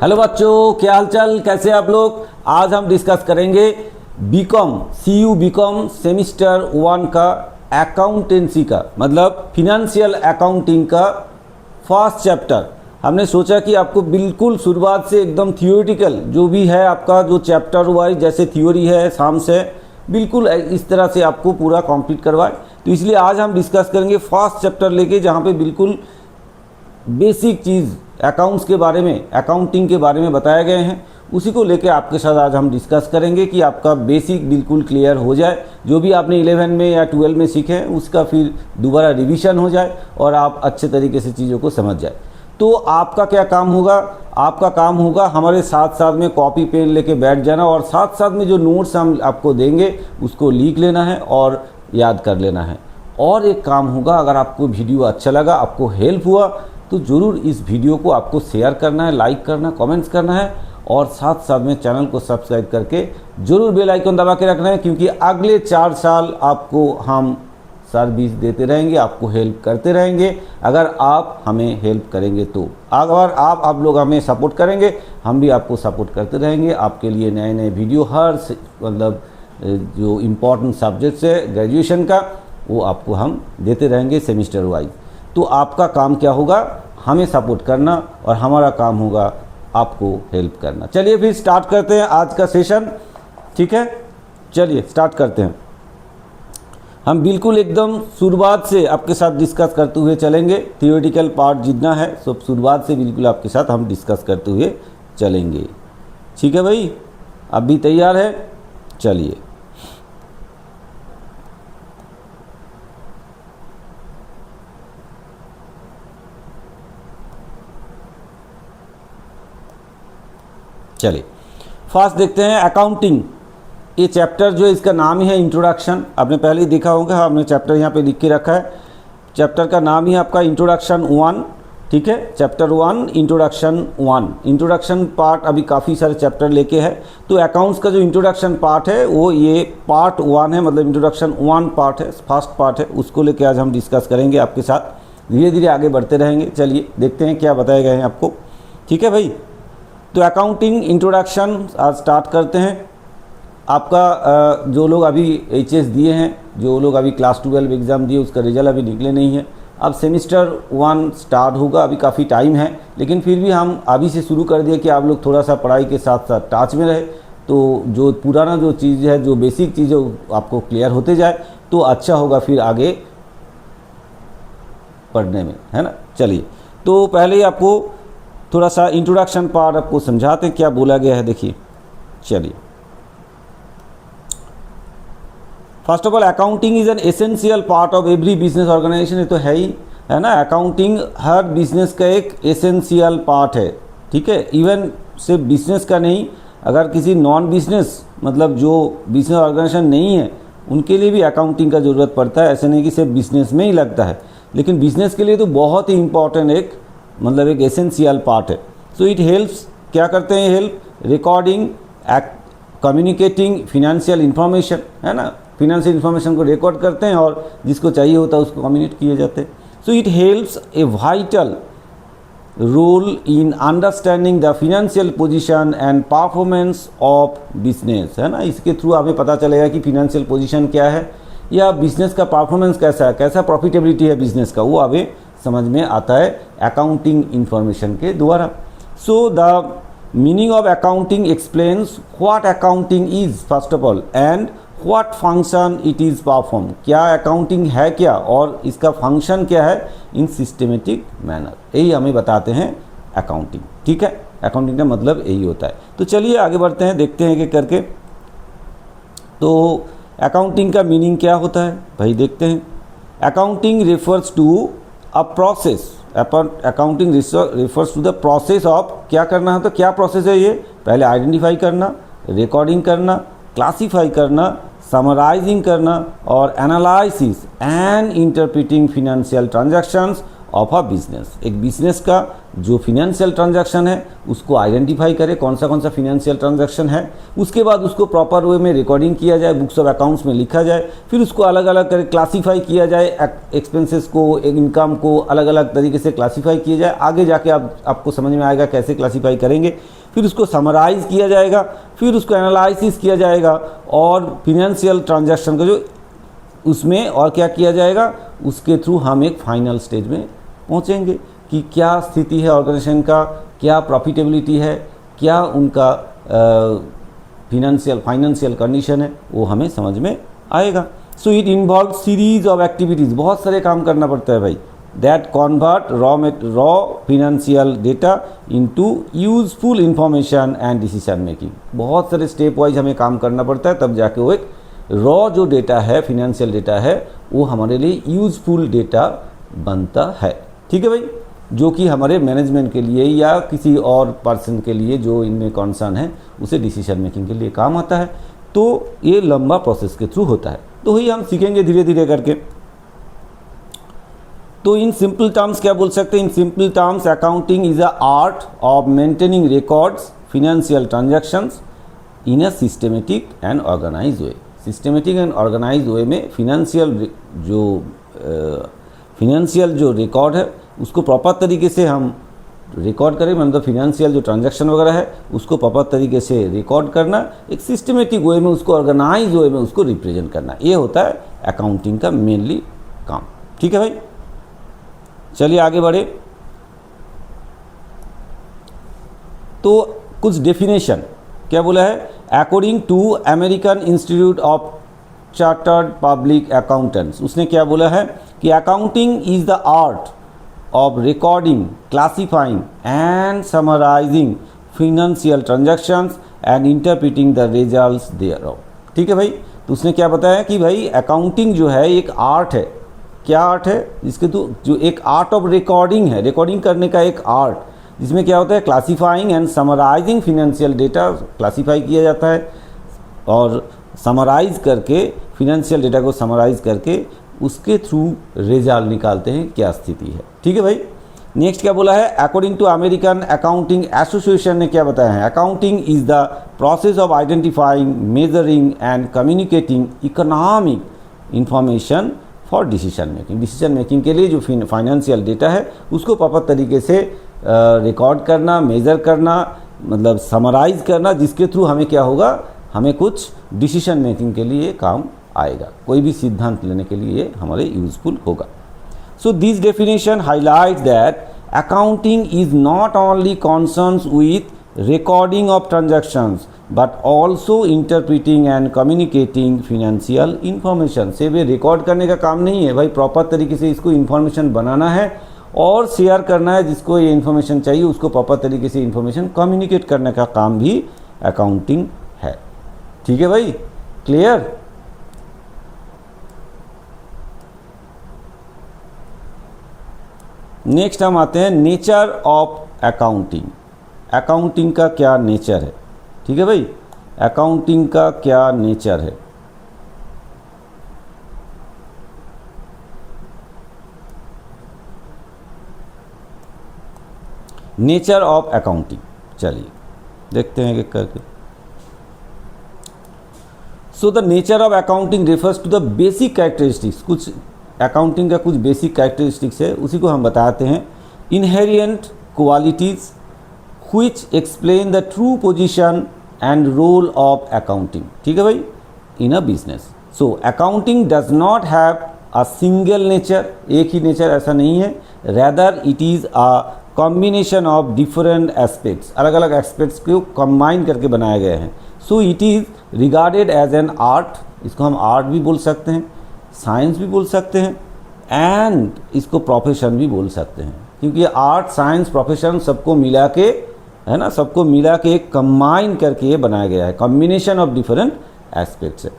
Hello बच्चों, क्या हालचाल, कैसे आप लोग। आज हम डिस्कस करेंगे बीकॉम CU बीकॉम सेमिस्टर 1 का अकाउंटेंसी का मतलब फिनेंशियल अकाउंटिंग का फर्स्ट चैप्टर। हमने सोचा कि आपको बिल्कुल शुरुआत से एकदम थियोरिटिकल जो भी है आपका जो चैप्टर वाइज जैसे थ्योरी है शाम से बिल्कुल इस तरह से आपको पूरा कंप्लीट करवाए। तो इसलिए आज हम डिस्कस करेंगे फर्स्ट चैप्टर लेके जहाँ पे बिल्कुल बेसिक चीज़ अकाउंट्स के बारे में अकाउंटिंग के बारे में बताए गए हैं, उसी को लेके आपके साथ आज हम डिस्कस करेंगे कि आपका बेसिक बिल्कुल क्लियर हो जाए। जो भी आपने 11 में या 12 में सीखे हैं उसका फिर दोबारा रिवीजन हो जाए और आप अच्छे तरीके से चीज़ों को समझ जाए। तो आपका क्या काम होगा, आपका काम होगा हमारे साथ साथ में कॉपी पेन लेके बैठ जाना और साथ साथ में जो नोट्स हम आपको देंगे उसको लिख लेना है और याद कर लेना है। और एक काम होगा, अगर आपको वीडियो अच्छा लगा, आपको हेल्प हुआ तो ज़रूर इस वीडियो को आपको शेयर करना है, लाइक करना, कमेंट्स करना है और साथ साथ में चैनल को सब्सक्राइब करके ज़रूर बेल आइकन दबा के रखना है, क्योंकि अगले 4 साल आपको हम सर्विस देते रहेंगे, आपको हेल्प करते रहेंगे अगर आप हमें हेल्प करेंगे तो। अगर आप लोग हमें सपोर्ट करेंगे हम भी आपको सपोर्ट करते रहेंगे। आपके लिए नए नए वीडियो हर मतलब जो इम्पोर्टेंट सब्जेक्ट्स है ग्रेजुएशन का वो आपको हम देते रहेंगे सेमिस्टर वाइज। तो आपका काम क्या होगा, हमें सपोर्ट करना और हमारा काम होगा आपको हेल्प करना। चलिए फिर स्टार्ट करते हैं आज का सेशन, ठीक है। चलिए स्टार्ट करते हैं। हम बिल्कुल एकदम शुरुआत से आपके साथ डिस्कस करते हुए चलेंगे। थियोरेटिकल पार्ट जितना है सब शुरुआत से बिल्कुल आपके साथ हम डिस्कस करते हुए चलेंगे, ठीक है भाई। अब भी तैयार है, चलिए। चलिए फर्स्ट देखते हैं अकाउंटिंग। ये चैप्टर जो है इसका नाम ही है इंट्रोडक्शन। आपने पहले ही देखा होगा, हमने चैप्टर यहाँ पे लिख के रखा है। चैप्टर का नाम ही आपका इंट्रोडक्शन 1, ठीक है। Chapter 1 introduction 1। इंट्रोडक्शन पार्ट अभी काफ़ी सारे चैप्टर लेके है, तो अकाउंट्स का जो इंट्रोडक्शन पार्ट है वो ये पार्ट 1 है, मतलब इंट्रोडक्शन 1 पार्ट है, फर्स्ट पार्ट है। उसको लेके आज हम डिस्कस करेंगे आपके साथ, धीरे धीरे आगे बढ़ते रहेंगे। चलिए देखते हैं क्या बताए गए हैं आपको, ठीक है भाई। तो अकाउंटिंग इंट्रोडक्शन आज स्टार्ट करते हैं। आपका जो लोग अभी HS दिए हैं, जो लोग अभी क्लास 12 एग्ज़ाम दिए उसका रिजल्ट अभी निकले नहीं है। अब सेमिस्टर 1 स्टार्ट होगा, अभी काफ़ी टाइम है, लेकिन फिर भी हम अभी से शुरू कर दिए कि आप लोग थोड़ा सा पढ़ाई के साथ साथ टच में रहे, तो जो पुराना जो चीज़ है, जो बेसिक चीज़ है आपको क्लियर होते जाए तो अच्छा होगा फिर आगे पढ़ने में, है ना। चलिए तो पहले ही आपको थोड़ा सा इंट्रोडक्शन पार्ट आपको समझाते हैं क्या बोला गया है, देखिए। चलिए first of all accounting is an essential part of every business organisation. ये तो है ही, है ना। अकाउंटिंग हर बिजनेस का एक एसेंशियल पार्ट है, ठीक है। इवन सिर्फ बिजनेस का नहीं, अगर किसी नॉन बिजनेस मतलब जो बिजनेस ऑर्गेनाइजेशन नहीं है उनके लिए भी अकाउंटिंग का ज़रूरत पड़ता है। ऐसे नहीं कि सिर्फ बिजनेस में ही लगता है, लेकिन बिजनेस के लिए तो बहुत ही इंपॉर्टेंट एक मतलब एक एसेंशियल पार्ट है। सो इट हेल्प्स, क्या करते हैं help, recording, communicating financial information, है ना। फिनेंशियल इंफॉर्मेशन को रिकॉर्ड करते हैं और जिसको चाहिए होता है उसको कम्युनिकेट किए जाते हैं। So it helps a vital role in understanding the financial position and performance of business, है ना। इसके थ्रू हमें पता चलेगा कि फिनेंशियल पोजीशन क्या है या बिजनेस का परफॉर्मेंस कैसा है, कैसा प्रॉफिटेबिलिटी है बिजनेस का, वो हमें समझ में आता है अकाउंटिंग इंफॉर्मेशन के द्वारा। So the meaning of accounting explains what accounting is first of all and what function it is perform. क्या अकाउंटिंग है क्या और इसका फंक्शन क्या है इन सिस्टमेटिक मैनर, यही हमें बताते हैं अकाउंटिंग, ठीक है। अकाउंटिंग का मतलब यही होता है। तो चलिए आगे बढ़ते हैं, देखते हैं कि करके। तो अकाउंटिंग का मीनिंग क्या होता है भाई, देखते हैं। Accounting refers to a process, accounting refers to the process of, क्या करना है तो क्या प्रोसेस है ये, पहले आइडेंटिफाई करना, रिकॉर्डिंग करना, क्लासीफाई करना, समराइजिंग करना और analysis and interpreting financial transactions of a business. एक बिजनेस का जो फिनेंशियल ट्रांजैक्शन है उसको आइडेंटिफाई करे, कौन सा फिनेंशियल ट्रांजैक्शन है, उसके बाद उसको प्रॉपर वे में रिकॉर्डिंग किया जाए, बुक्स ऑफ अकाउंट्स में लिखा जाए, फिर उसको अलग अलग करके क्लासीफाई किया जाए, एक्सपेंसेस को, इनकम को अलग अलग तरीके से क्लासीफाई किया जाए। आगे जाके आपको समझ में आएगा कैसे क्लासीफाई करेंगे। फिर उसको समराइज़ किया जाएगा, फिर उसको एनालिसिस किया जाएगा और फिनेंशियल ट्रांजैक्शन का जो उसमें और क्या किया जाएगा, उसके थ्रू हम एक फाइनल स्टेज में पहुंचेंगे कि क्या स्थिति है ऑर्गेनाइजेशन का, क्या प्रॉफिटेबिलिटी है, क्या उनका फाइनेंशियल कंडीशन है, वो हमें समझ में आएगा। So it involve series of activities, बहुत सारे काम करना पड़ता है भाई, that convert raw financial data into useful information and decision making. बहुत सारे स्टेप वाइज हमें काम करना पड़ता है, तब जाके वो एक रॉ जो डेटा है, फिनेंशियल डेटा है, वो हमारे लिए यूजफुल डेटा बनता है। ठीक है भाई, जो कि हमारे मैनेजमेंट के लिए या किसी और पर्सन के लिए जो इनमें कंसर्न है उसे डिसीजन मेकिंग के लिए काम आता है। तो ये लंबा प्रोसेस के थ्रू होता है, तो वही हम सीखेंगे धीरे धीरे करके। तो इन सिंपल टर्म्स क्या बोल सकते हैं, in simple terms accounting is a art of maintaining records financial transactions in a systematic and organise way. Systematic and organise way में फिनेंशियल जो रिकॉर्ड है उसको प्रॉपर तरीके से हम रिकॉर्ड करें, मतलब फिनेंशियल जो ट्रांजैक्शन वगैरह है उसको प्रॉपर तरीके से रिकॉर्ड करना, एक सिस्टमेटिक वे में उसको, ऑर्गेनाइज वे में उसको रिप्रेजेंट करना, ये होता है अकाउंटिंग का मेनली काम। ठीक है भाई, चलिए आगे बढ़े। तो कुछ डेफिनेशन क्या बोला है, according to American Institute of Chartered Public Accountants, उसने क्या बोला है कि accounting is the art of recording, classifying and summarising financial transactions and interpreting the results thereof. ठीक है भाई, तो उसने क्या बताया कि भाई अकाउंटिंग जो है एक आर्ट है। क्या आर्ट है, जिसके तो जो एक आर्ट ऑफ रिकॉर्डिंग है, रिकॉर्डिंग करने का एक आर्ट, जिसमें क्या होता है classifying and summarising financial data, classify किया जाता है और समराइज करके फिनेंशियल डेटा को समराइज करके उसके थ्रू रिजल्ट निकालते हैं क्या स्थिति है। ठीक है भाई, नेक्स्ट क्या बोला है, according to American accounting association ने क्या बताया है, accounting is the process of identifying, measuring and communicating economic information for decision making. Decision making के लिए जो फाइनेंशियल डेटा है उसको प्रॉपर तरीके से रिकॉर्ड करना, मेज़र करना, मतलब समराइज करना, जिसके थ्रू हमें क्या होगा, हमें कुछ डिसीजन मेकिंग के लिए काम आएगा, कोई भी सिद्धांत लेने के लिए हमारे यूजफुल होगा। सो this definition highlight that accounting is not only concerns with recording of transactions but also interpreting and communicating financial information. सिर्फ ये रिकॉर्ड करने का काम नहीं है भाई, प्रॉपर तरीके से इसको इन्फॉर्मेशन बनाना है और शेयर करना है, जिसको ये इन्फॉर्मेशन चाहिए उसको प्रॉपर तरीके से इन्फॉर्मेशन कम्युनिकेट करने का काम भी अकाउंटिंग है। ठीक है भाई, क्लियर। नेक्स्ट हम आते हैं नेचर ऑफ अकाउंटिंग। अकाउंटिंग का क्या नेचर है। ठीक है भाई, अकाउंटिंग का क्या नेचर है। नेचर ऑफ अकाउंटिंग, चलिए देखते हैं एक करके। So the nature of accounting refers to the basic characteristics, कुछ अकाउंटिंग का कुछ बेसिक कैरेक्टरिस्टिक्स है, उसी को हम बताते हैं। Inherent qualities which explain the true position and role of accounting. ठीक है भाई, in a business. So accounting does not have a single nature, एक ही नेचर ऐसा नहीं है, rather it is a combination of different aspects, अलग अलग एस्पेक्ट्स को कंबाइन करके बनाए गए हैं। So it is regarded as an art, इसको हम आर्ट भी बोल सकते हैं, साइंस भी बोल सकते हैं एंड इसको प्रोफेशन भी बोल सकते हैं, क्योंकि आर्ट, साइंस, प्रोफेशन सबको मिला के, है ना, सबको मिला के कंबाइन करके ये बनाया गया है, कॉम्बिनेशन ऑफ डिफरेंट एस्पेक्ट्स है।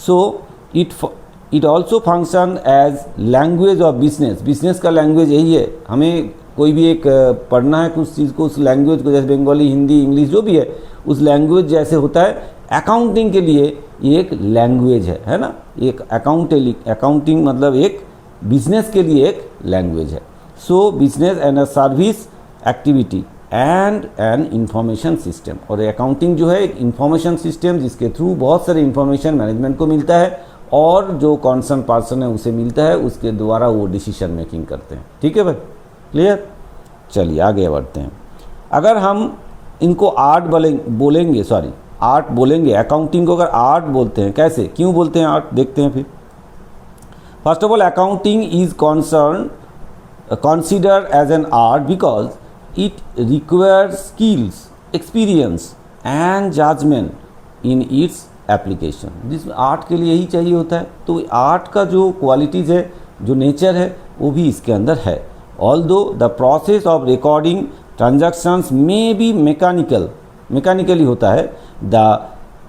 So it also function as language of business, business का लैंग्वेज यही है। हमें कोई भी एक पढ़ना है कुछ चीज़ को, उस लैंग्वेज को, जैसे बंगाली, हिंदी, इंग्लिश जो भी है, उस लैंग्वेज जैसे होता है, अकाउंटिंग के लिए ये एक लैंग्वेज है ना, एक अकाउंटिंग मतलब एक बिजनेस के लिए एक लैंग्वेज है। सो business and a service activity and N information system. और अकाउंटिंग जो है एक इंफॉर्मेशन सिस्टम जिसके थ्रू बहुत सारे इंफॉर्मेशन मैनेजमेंट को मिलता है और जो कॉन्सर्न पर्सन है उसे मिलता है, उसके द्वारा वो डिसीजन मेकिंग करते हैं। ठीक है भाई, क्लियर? चलिए आगे बढ़ते हैं। अगर हम इनको आर्ट बोलेंगे, सॉरी आर्ट बोलेंगे, अकाउंटिंग को अगर आर्ट बोलते हैं, कैसे, क्यों बोलते हैं आर्ट, देखते हैं फिर। First of all, accounting is considered as an art because it requires skills, experience and judgment in its application। जिसमें आर्ट के लिए यही चाहिए होता है, तो आर्ट का जो क्वालिटीज़ है, जो नेचर है, वो भी इसके अंदर है। Although the process of recording transactions may be mechanically होता है, the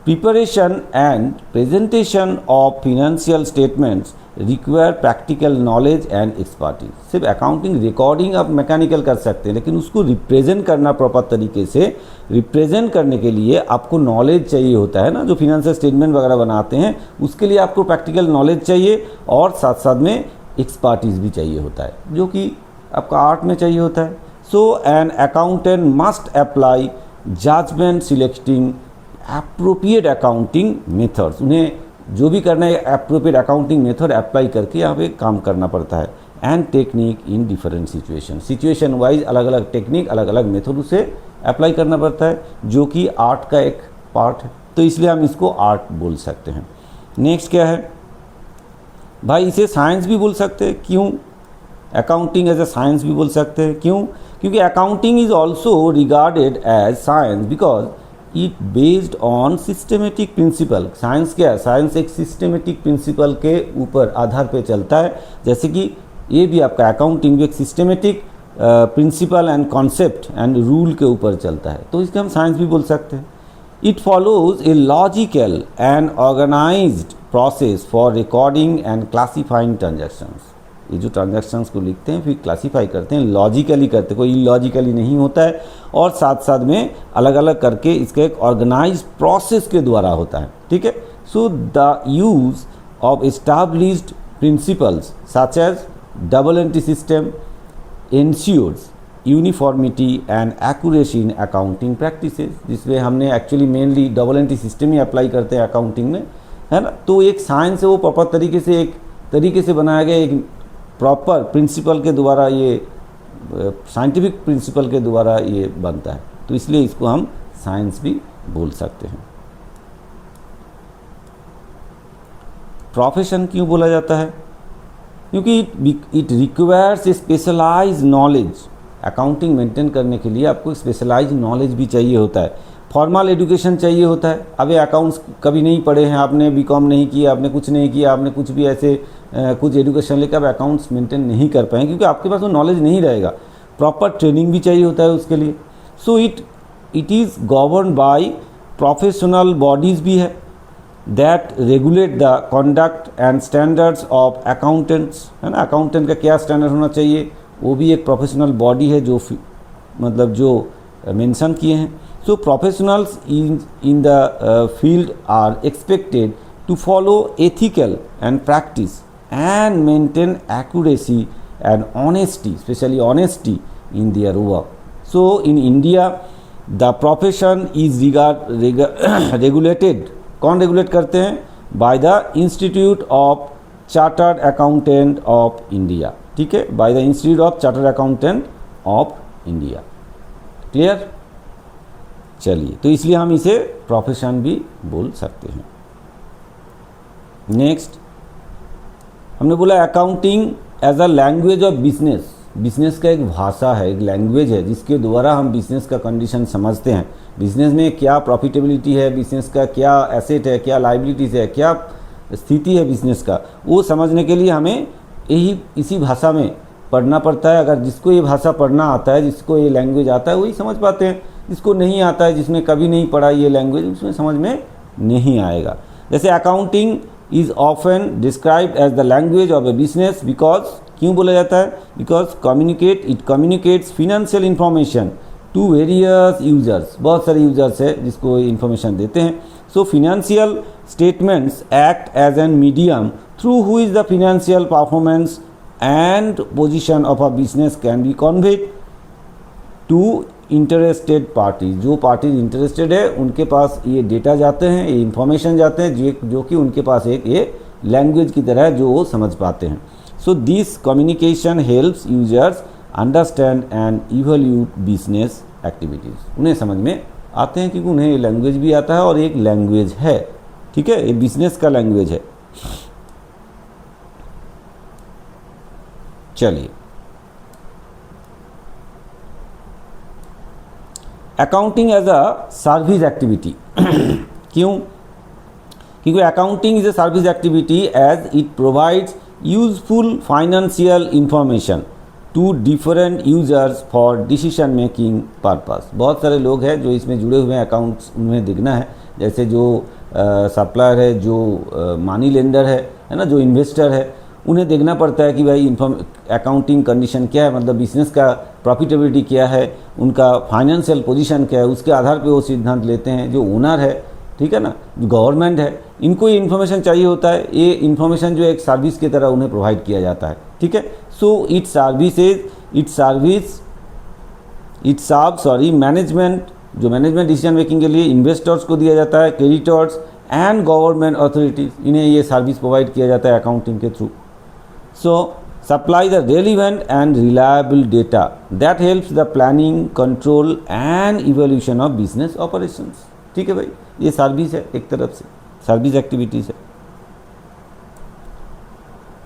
preparation and presentation of financial statements require practical knowledge and expertise. सिर्फ अकाउंटिंग रिकॉर्डिंग आप मैकेनिकल कर सकते हैं, लेकिन उसको रिप्रेजेंट करना प्रॉपर तरीके से, रिप्रेजेंट करने के लिए आपको नॉलेज चाहिए होता है ना। जो फिनेंशियल स्टेटमेंट वगैरह बनाते हैं उसके लिए आपको प्रैक्टिकल नॉलेज चाहिए और साथ साथ में एक्सपर्टीज भी चाहिए होता है, जो कि आपका आर्ट में चाहिए होता है। So an accountant must apply judgement selecting appropriate accounting methods. उन्हें जो भी करना है एप्रोप्रिएट अकाउंटिंग मेथड अप्लाई करके यहाँ पे काम करना पड़ता है। And technique in different situation wise अलग अलग टेक्निक, अलग अलग मेथड उसे अप्लाई करना पड़ता है, जो कि आर्ट का एक पार्ट है, तो इसलिए हम इसको आर्ट बोल सकते हैं। नेक्स्ट क्या है भाई, इसे साइंस भी बोल सकते हैं। क्यों? अकाउंटिंग एज ए साइंस भी बोल सकते हैं। क्यों? क्योंकि accounting is also regarded as science because it based on systematic principle. Science क्या है? साइंस एक सिस्टमेटिक प्रिंसिपल के ऊपर आधार पे चलता है, जैसे कि ये भी आपका अकाउंटिंग भी एक systematic principle and concept and rule के ऊपर चलता है, तो इसके हम साइंस भी बोल सकते हैं। It follows a logical and organised process for recording and classifying transactions. ये जो ट्रांजैक्शंस को लिखते हैं फिर क्लासीफाई करते हैं, लॉजिकली करते हैं, कोई इलॉजिकली नहीं होता है, और साथ साथ में अलग अलग करके इसका एक ऑर्गेनाइज्ड प्रोसेस के द्वारा होता है। ठीक है। So the use of established principles such as double entry system ensures uniformity and accuracy in accounting practices, जिसमें हमने actually mainly double entry system ही अप्लाई करते हैं अकाउंटिंग में, है ना। तो एक साइंस है, वो प्रॉपर तरीके से एक तरीके से बनाया गया एक प्रॉपर प्रिंसिपल के द्वारा, ये साइंटिफिक प्रिंसिपल के द्वारा ये बनता है, तो इसलिए इसको हम साइंस भी बोल सकते हैं। प्रोफेशन क्यों बोला जाता है? क्योंकि it requires a specialised knowledge. Accounting maintain करने के लिए आपको स्पेशलाइज्ड नॉलेज भी चाहिए होता है, फॉर्मल एजुकेशन चाहिए होता है। अब ये अकाउंट्स कभी नहीं पढ़े हैं आपने, बीकॉम नहीं किया आपने, कुछ नहीं किया आपने, कुछ भी ऐसे कुछ एजुकेशन लेकर आप अकाउंट्स मेंटेन नहीं कर पाएंगे, क्योंकि आपके पास वो नॉलेज नहीं रहेगा। प्रॉपर ट्रेनिंग भी चाहिए होता है उसके लिए। सो it is govern by professional bodies भी है that regulate the conduct and standards of accountants, है ना। अकाउंटेंट का क्या स्टैंडर्ड होना चाहिए, वो भी एक प्रोफेशनल बॉडी है जो मतलब जो मेंशन किए हैं। So professionals in the field are expected to follow ethical and practice and maintain accuracy and honesty, especially honesty in their work. So in India, the profession is regulated. कौन regulate करते हैं? By the Institute of Chartered Accountant of India. ठीक है, by the Institute of Chartered Accountant of India. Clear? चलिए, तो इसलिए हम इसे प्रोफेशन भी बोल सकते हैं। नेक्स्ट हमने बोला accounting as a language of business. Business का एक भाषा है, एक लैंग्वेज है, जिसके द्वारा हम बिजनेस का कंडीशन समझते हैं। बिजनेस में क्या प्रॉफिटेबिलिटी है, बिजनेस का क्या एसेट है, क्या लाइबिलिटीज़ है, क्या स्थिति है बिजनेस का, वो समझने के लिए हमें इसी भाषा में पढ़ना पड़ता है। अगर जिसको ये भाषा पढ़ना आता है, जिसको ये लैंग्वेज आता है, वही समझ पाते हैं। जिसको नहीं आता है, जिसने कभी नहीं पढ़ा ये लैंग्वेज, उसमें समझ में नहीं आएगा। जैसे accounting is often described as the language of a business because, क्यों बोला जाता है? Because it communicates financial information to various users. बहुत सारे यूजर्स है जिसको इंफॉर्मेशन देते हैं। So financial statements act as an medium through who is the financial performance and position of a business can be conveyed to interested party, जो parties interested है उनके पास ये डेटा जाते हैं, ये इंफॉर्मेशन जाते हैं जो कि उनके पास एक ये लैंग्वेज की तरह है जो वो समझ पाते हैं। So this communication helps users understand and evaluate business activities. उन्हें समझ में आते हैं क्योंकि उन्हें ये लैंग्वेज भी आता है और एक लैंग्वेज है, ठीक है, ये बिजनेस का लैंग्वेज है। चलिए, accounting as a service activity क्यों? क्योंकि accounting is a service activity as it provides useful financial information to different users for decision making purpose. बहुत सारे लोग हैं जो इसमें जुड़े हुए हैं, अकाउंट्स उन्हें देखना है, जैसे जो सप्लायर है, जो मनी लेंडर है ना, जो इन्वेस्टर है, उन्हें देखना पड़ता है कि भाई अकाउंटिंग कंडीशन क्या है, मतलब बिजनेस का प्रॉफिटेबिलिटी क्या है, उनका फाइनेंशियल पोजीशन क्या है, उसके आधार पे वो सिद्धांत लेते हैं। जो ओनर है, ठीक है ना, जो गवर्नमेंट है, इनको ये इन्फॉर्मेशन चाहिए होता है। ये इन्फॉर्मेशन जो एक सर्विस की तरह उन्हें प्रोवाइड किया जाता है, ठीक है। सो मैनेजमेंट, जो मैनेजमेंट डिसीजन मेकिंग के लिए इन्वेस्टर्स को दिया जाता है, क्रेडिटर्स एंड गवर्नमेंट अथॉरिटीज़, इन्हें ये सर्विस प्रोवाइड किया जाता है अकाउंटिंग के through. So supply the relevant and reliable data that helps the planning, control and evaluation of business operations। ठीक है भाई, ये सर्विस है, एक तरफ से सर्विस एक्टिविटीज है।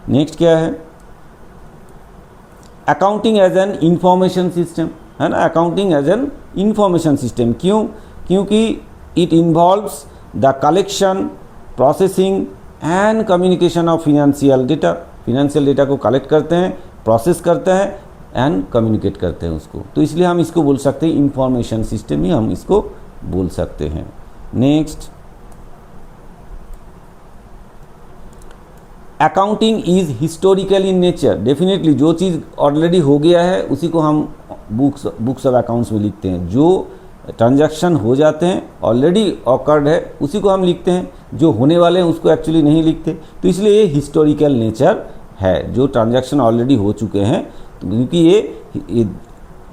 नेक्स्ट क्या है? Accounting as an information system, है ना, accounting as an information system. क्यों? क्योंकि it involves the collection, processing and communication of financial data. Financial data को कलेक्ट करते हैं, प्रोसेस करते हैं एंड कम्युनिकेट करते हैं उसको, तो इसलिए हम इसको बोल सकते हैं इंफॉर्मेशन सिस्टम ही हम इसको बोल सकते हैं। Next, accounting is historical in nature. Definitely जो चीज़ ऑलरेडी हो गया है उसी को हम बुक्स ऑफ अकाउंट्स में लिखते हैं। जो ट्रांजैक्शन हो जाते हैं, ऑलरेडी ऑकर्ड है, उसी को हम लिखते हैं। जो होने वाले हैं उसको एक्चुअली नहीं लिखते, तो इसलिए ये हिस्टोरिकल नेचर है। जो ट्रांजैक्शन ऑलरेडी हो चुके हैं, तो क्योंकि ये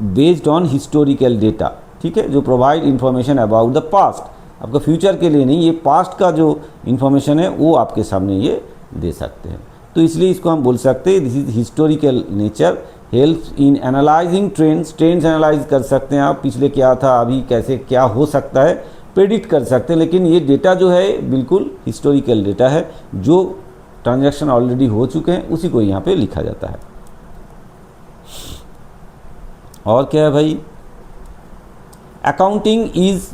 बेस्ड ऑन हिस्टोरिकल डेटा, ठीक है, जो provide information about the past. आपका फ्यूचर के लिए नहीं, ये पास्ट का जो इंफॉर्मेशन है वो आपके सामने ये दे सकते हैं, तो इसलिए इसको हम बोल सकते हैं this is historical nature. Helps in analysing trends analyse कर सकते हैं आप, पिछले क्या था, अभी कैसे क्या हो सकता है, प्रेडिक्ट कर सकते हैं। लेकिन ये डेटा जो है बिल्कुल हिस्टोरिकल डेटा है, जो ट्रांजैक्शन ऑलरेडी हो चुके हैं उसी को यहाँ पे लिखा जाता है। और क्या है भाई? Accounting is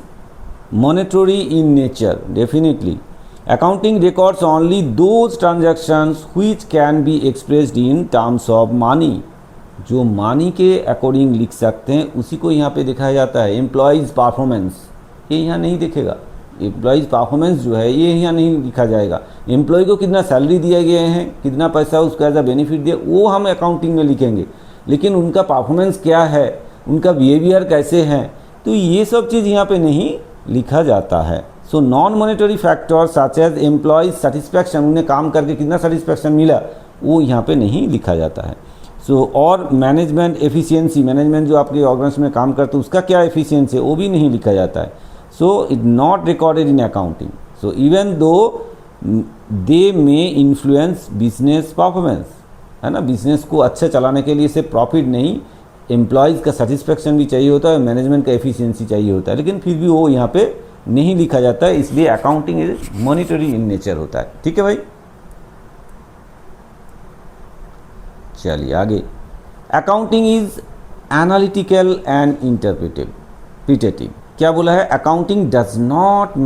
monetary in nature. Definitely accounting records only those transactions which can be expressed in terms of money। जो मानी के अकॉर्डिंग लिख सकते हैं उसी को यहाँ पे दिखाया जाता है। एम्प्लॉयज़ परफॉर्मेंस ये यहाँ नहीं दिखेगा, एम्प्लॉयज़ परफॉर्मेंस जो है ये यहाँ नहीं लिखा जाएगा। एम्प्लॉय को कितना सैलरी दिया गया है, कितना पैसा उसको एज अ बेनिफिट दिया, वो हम अकाउंटिंग में लिखेंगे। लेकिन उनका परफॉर्मेंस क्या है, उनका बिहेवियर कैसे है, तो ये सब चीज़ यहाँ पे नहीं लिखा जाता है। So non monetary factors such as employees satisfaction, उन्हें काम करके कितना सेटिस्फैक्शन मिला, वो यहाँ पे नहीं लिखा जाता है। सो और मैनेजमेंट एफिशिएंसी, मैनेजमेंट जो आपके ऑर्गन्स में काम करते हैं उसका क्या एफिशिएंसी है, वो भी नहीं लिखा जाता है। So it not recorded in accounting. So even though they may influence business performance, है ना, बिजनेस को अच्छे चलाने के लिए सिर्फ प्रॉफिट नहीं, एम्प्लॉयज़ का सेटिस्फैक्शन भी चाहिए होता है, मैनेजमेंट का एफिशिएंसी चाहिए होता है, लेकिन फिर भी वो यहाँ पे नहीं लिखा जाता है। इसलिए accounting is monetary in nature होता है। ठीक है भाई, चलिए आगे। Accounting is analytical and interpretative. क्या बोला है? Accounting does not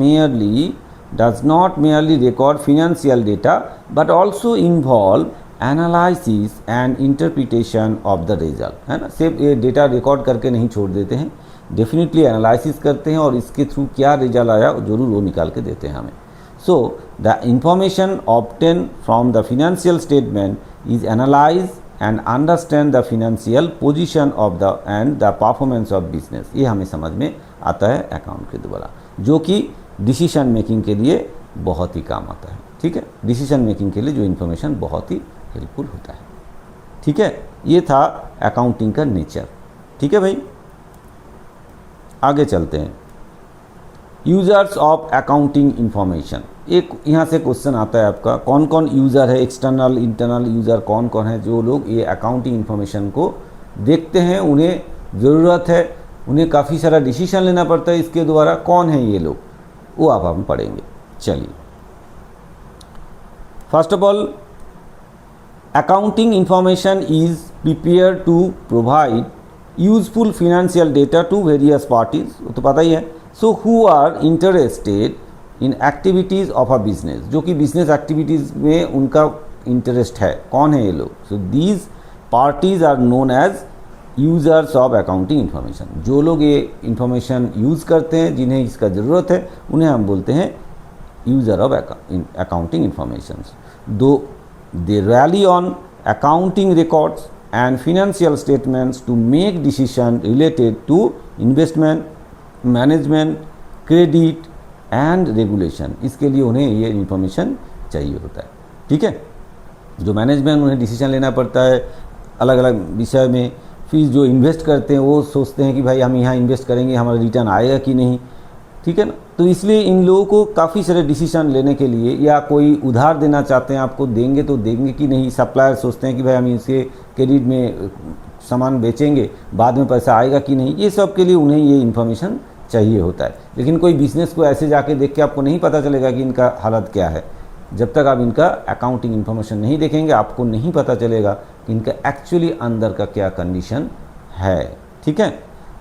merely record financial data but also involve analysis and interpretation of the result, है ना। सिर्फ ये डेटा रिकॉर्ड करके नहीं छोड़ देते हैं, डेफिनेटली एनालिसिस करते हैं और इसके थ्रू क्या रिजल्ट आया जरूर वो निकाल के देते हैं हमें। So the information obtain from the financial statement is analyse and understand the financial position of the end the performance of business. ये हमें समझ में आता है अकाउंट के द्वारा, जो कि डिसीजन मेकिंग के लिए बहुत ही काम आता है। ठीक है, डिसीजन मेकिंग के लिए जो इन्फॉर्मेशन बहुत ही हेल्पफुल होता है। ठीक है, ये था अकाउंटिंग का नेचर। ठीक है भाई, आगे चलते हैं। यूज़र्स ऑफ अकाउंटिंग इंफॉर्मेशन, एक यहाँ से क्वेश्चन आता है आपका, कौन कौन यूज़र है, एक्सटर्नल इंटरनल यूज़र कौन कौन है जो लोग ये अकाउंटिंग इंफॉर्मेशन को देखते हैं, उन्हें ज़रूरत है, उन्हें काफ़ी सारा डिसीजन लेना पड़ता है इसके द्वारा, कौन है ये लोग, वो आप हम पढ़ेंगे। चलिए, first of all accounting information is prepared to provide useful financial data to various parties, वो तो पता ही है। so who are interested in activities of a business, जो कि business activities में उनका इंटरेस्ट है, कौन है ये लोग। so these parties are known as users of accounting information, जो लोग ये इंफॉर्मेशन यूज़ करते हैं, जिन्हें इसका ज़रूरत है, उन्हें हम बोलते हैं यूज़र ऑफ अकाउंटिंग इंफॉर्मेशन। दो they rely on accounting records and financial statements to make decisions related to investment, management, credit and regulation, इसके लिए उन्हें ये इन्फॉर्मेशन चाहिए होता है। ठीक है, जो मैनेजमेंट उन्हें डिसीजन लेना पड़ता है अलग अलग विषय में, फिर जो इन्वेस्ट करते हैं वो सोचते हैं कि भाई हम यहाँ इन्वेस्ट करेंगे हमारा रिटर्न आएगा कि नहीं, ठीक है ना। तो इसलिए इन लोगों को काफ़ी सारे डिसीजन लेने के लिए, या कोई उधार देना चाहते हैं आपको, देंगे तो देंगे कि नहीं, सप्लायर सोचते हैं कि भाई हम इसके क्रेडिट में सामान बेचेंगे, बाद में पैसा आएगा कि नहीं, ये सब के लिए उन्हें ये इन्फॉर्मेशन चाहिए होता है। लेकिन कोई बिजनेस को ऐसे जाके देख के आपको नहीं पता चलेगा कि इनका हालत क्या है, जब तक आप इनका अकाउंटिंग इन्फॉर्मेशन नहीं देखेंगे आपको नहीं पता चलेगा कि इनका एक्चुअली अंदर का क्या कंडीशन है। ठीक है,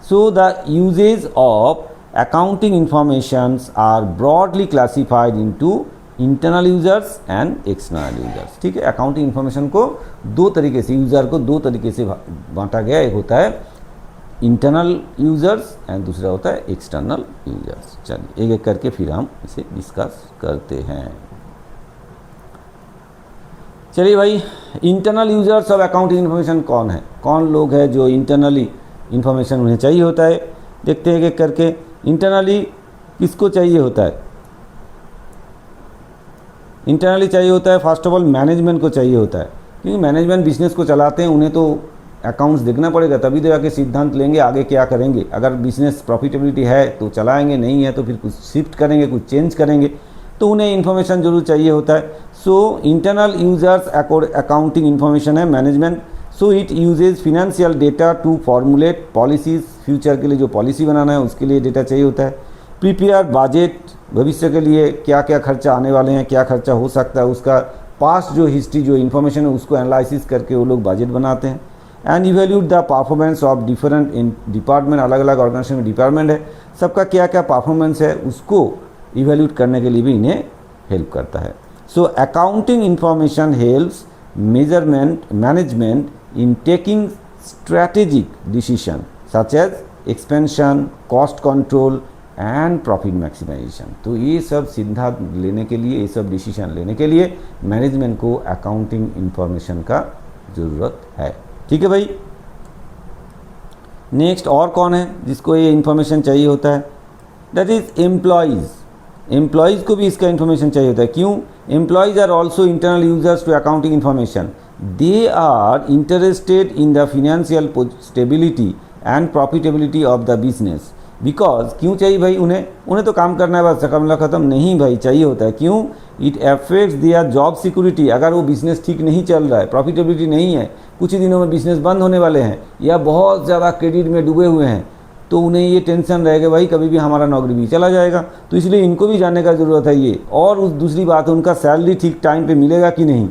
so the uses of accounting informations are broadly classified into internal users and external users। ठीक है, अकाउंटिंग इन्फॉर्मेशन को दो तरीके से, यूज़र को दो तरीके से बांटा गया, एक होता है इंटरनल यूज़र्स एंड दूसरा होता है एक्सटर्नल यूज़र्स। चलिए एक एक करके फिर हम इसे डिस्कस करते हैं। चलिए भाई, internal users of accounting information कौन है, कौन लोग हैं जो इंटरनली इन्फॉर्मेशन उन्हें चाहिए होता है, देखते हैं एक एक करके। इंटरनली किसको चाहिए होता है, इंटरनली चाहिए होता है फर्स्ट ऑफ ऑल मैनेजमेंट को चाहिए होता है, क्योंकि मैनेजमेंट बिजनेस को चलाते हैं, उन्हें तो अकाउंट्स देखना पड़ेगा, तभी तो जाके सिद्धांत लेंगे आगे क्या करेंगे। अगर बिजनेस प्रॉफिटेबिलिटी है तो चलाएंगे, नहीं है तो फिर कुछ शिफ्ट करेंगे, कुछ चेंज करेंगे, तो उन्हें इन्फॉर्मेशन जरूर चाहिए होता है। So internal users accounting information है management. So it uses financial data to formulate policies, future के लिए जो पॉलिसी बनाना है उसके लिए डेटा चाहिए होता है। प्रिपेयर बजट, भविष्य के लिए क्या क्या खर्चा आने वाले हैं, क्या खर्चा हो सकता है, उसका पास्ट जो हिस्ट्री जो इन्फॉर्मेशन है उसको एनालिसिस करके वो लोग बजट बनाते हैं। And evaluate the performance of different in department, अलग अलग ऑर्गेनाइजेशन में डिपार्टमेंट है, सबका क्या क्या परफॉर्मेंस है उसको इवेल्यूट करने के लिए भी इन्हें हेल्प करता है। So accounting information helps measurement management in taking strategic decision such as expansion, cost control and profit maximization। तो ये सब सिद्धांत लेने के लिए, ये सब डिसीजन लेने के लिए मैनेजमेंट को अकाउंटिंग इंफॉर्मेशन का ज़रूरत है। ठीक है भाई, नेक्स्ट और कौन है जिसको ये इंफॉर्मेशन चाहिए होता है, दैट इज़ एम्प्लॉयज़। एम्प्लॉयज़ को भी इसका इंफॉर्मेशन चाहिए होता है। क्यों? Employees are also internal users to accounting information. They are interested in the financial stability and profitability of the business because क्यों चाहिए भाई उन्हें तो काम करना है बस, मामला ख़त्म नहीं भाई, चाहिए होता है। क्यों? It affects their job security. अगर वो बिज़नेस ठीक नहीं चल रहा है, प्रॉफिटेबिलिटी नहीं है, कुछ ही दिनों में बिज़नेस बंद होने वाले हैं या बहुत ज़्यादा क्रेडिट में डूबे हुए हैं, तो उन्हें ये टेंशन रहेगा भाई कभी भी हमारा नौकरी भी चला जाएगा। तो इसलिए इनको भी जानने का ज़रूरत है ये। और उस दूसरी बात है उनका सैलरी ठीक टाइम पर मिलेगा कि नहीं,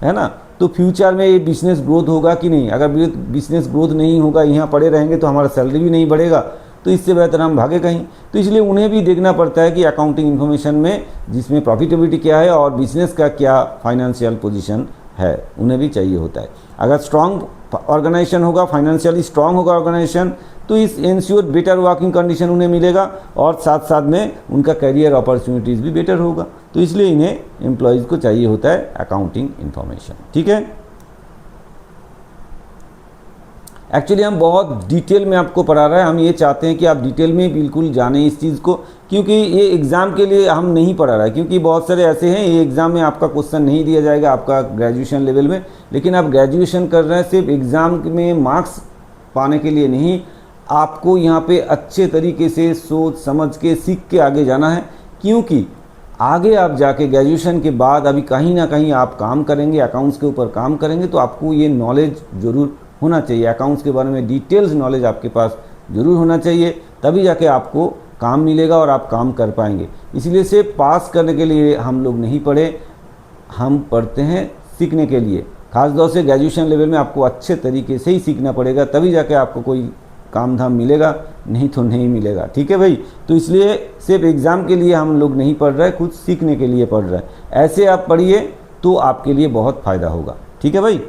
है ना। तो फ्यूचर में ये बिज़नेस ग्रोथ होगा कि नहीं, अगर बिज़नेस ग्रोथ नहीं होगा, यहाँ पड़े रहेंगे तो हमारा सैलरी भी नहीं बढ़ेगा, तो इससे बेहतर हम भागे कहीं। तो इसलिए उन्हें भी देखना पड़ता है कि अकाउंटिंग इन्फॉर्मेशन में जिसमें प्रॉफिटेबिलिटी क्या है और बिजनेस का क्या फाइनेंशियल पोजीशन है, उन्हें भी चाहिए होता है। अगर स्ट्रॉन्ग ऑर्गेनाइजेशन होगा, फाइनेंशियली स्ट्रॉन्ग होगा ऑर्गेनाइजेशन, तो इस इंश्योर बेटर वर्किंग कंडीशन उन्हें मिलेगा और साथ साथ में उनका करियर अपॉर्चुनिटीज़ भी बेटर होगा। तो इसलिए इन्हें एम्प्लॉयज़ को चाहिए होता है अकाउंटिंग इन्फॉर्मेशन। ठीक है, एक्चुअली हम बहुत डिटेल में आपको पढ़ा रहे हैं, हम ये चाहते हैं कि आप डिटेल में बिल्कुल जानें इस चीज़ को, क्योंकि ये एग्ज़ाम के लिए हम नहीं पढ़ा रहा है, क्योंकि बहुत सारे ऐसे हैं ये एग्ज़ाम में आपका क्वेश्चन नहीं दिया जाएगा आपका ग्रेजुएशन लेवल में, लेकिन आप ग्रेजुएशन कर रहे हैं सिर्फ एग्ज़ाम में मार्क्स पाने के लिए नहीं, आपको यहाँ पे अच्छे तरीके से सोच समझ के सीख के आगे जाना है, क्योंकि आगे आप जाके ग्रेजुएशन के बाद अभी कहीं ना कहीं आप काम करेंगे, अकाउंट्स के ऊपर काम करेंगे, तो आपको ये नॉलेज ज़रूर होना चाहिए, अकाउंट्स के बारे में डिटेल्स नॉलेज आपके पास ज़रूर होना चाहिए, तभी जाके आपको काम मिलेगा और आप काम कर पाएंगे। इसलिए सिर्फ पास करने के लिए हम लोग नहीं पढ़े, हम पढ़ते हैं सीखने के लिए। खास तौर से ग्रेजुएशन लेवल में आपको अच्छे तरीके से ही सीखना पड़ेगा, तभी जाके आपको कोई काम धाम मिलेगा, नहीं तो नहीं मिलेगा। ठीक है भाई, तो इसलिए सिर्फ एग्ज़ाम के लिए हम लोग नहीं पढ़ रहे, खुद सीखने के लिए पढ़ रहे हैं। ऐसे आप पढ़िए तो आपके लिए बहुत फ़ायदा होगा। ठीक है भाई,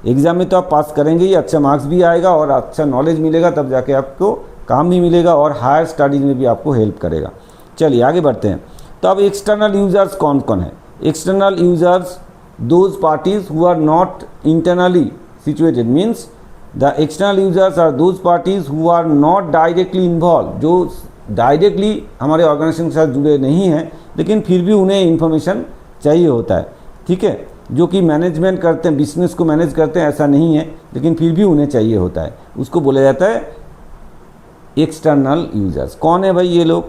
एग्ज़ाम में तो आप पास करेंगे ही, अच्छा मार्क्स भी आएगा और अच्छा नॉलेज मिलेगा, तब जाके आपको काम भी मिलेगा और हायर स्टडीज़ में भी आपको हेल्प करेगा। चलिए आगे बढ़ते हैं। तो अब एक्सटर्नल यूज़र्स कौन कौन है? External users those parties who are not internally situated, means the external users are those parties who are not directly involve, जो डायरेक्टली हमारे ऑर्गेनाइजेशन के साथ जुड़े नहीं हैं, लेकिन फिर भी उन्हें इन्फॉर्मेशन चाहिए होता है। ठीक है, जो कि मैनेजमेंट करते हैं, बिजनेस को मैनेज करते हैं, ऐसा नहीं है, लेकिन फिर भी उन्हें चाहिए होता है, उसको बोला जाता है एक्सटर्नल यूज़र्स। कौन है भाई ये लोग?